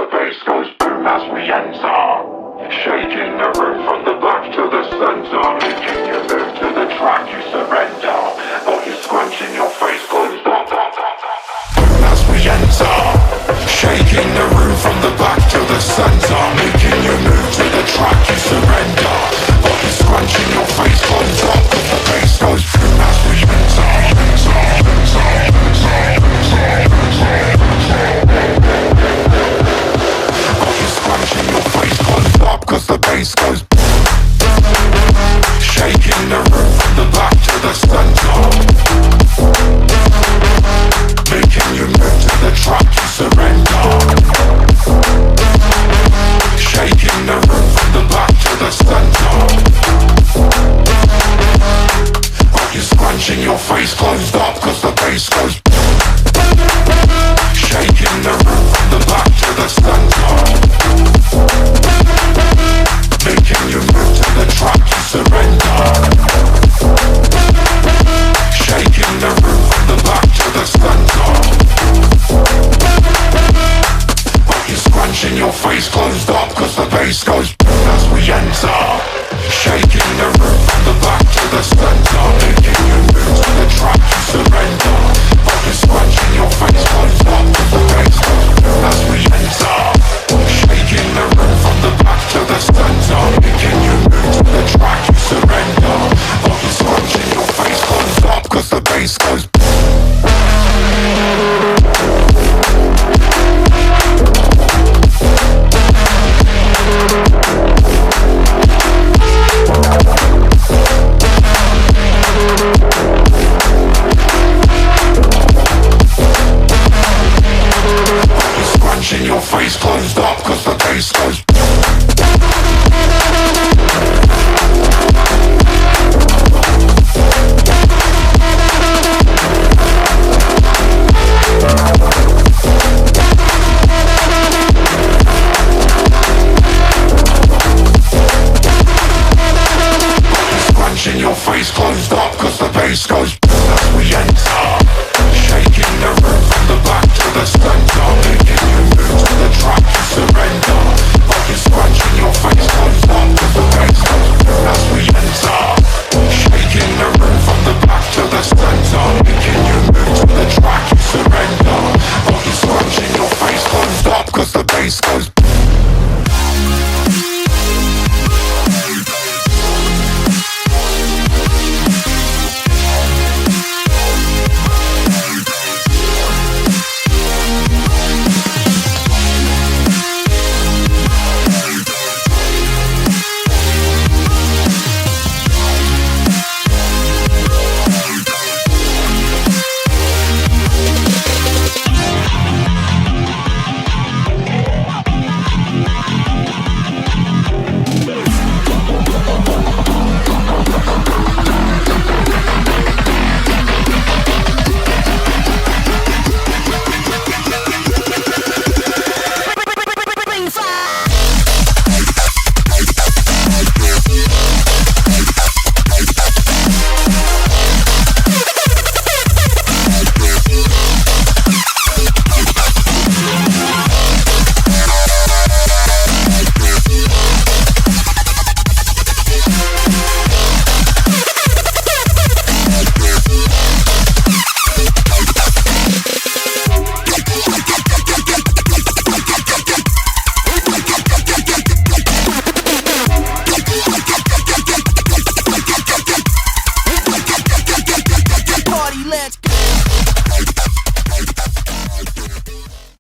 The bass goes boom as we enter, shaking the room from the back to the center, making you move to the track, you surrender. Body scrunching, your face goes up. Boom as we enter, shaking the room from the back to the center, making you move to the track, you surrender. Body scrunching, your face goes up. The bass goes boom as we enter. Cause the bass goes shaking the room from the back to the center, making you move to the track, you surrender. Shaking the room from the back to the center, got you scrunching, your face closed up. Cause the bass goes shaking the room from the back to the center, making you move to the track, you surrender. Shaking the room from the back to the center, got you scrunching, your face closed up. Cause the bass goes as we enter. Shaking the room from the back to the center, making you move to the track, you surrender. Got you scrunching, your face closed up. Cause the bass goes as we enter. Shaking the room from the back to the center, making you move to the track, you surrender. Got you scrunching, your face closed up. Cause the bass goes your face closed up. Cause the bass goes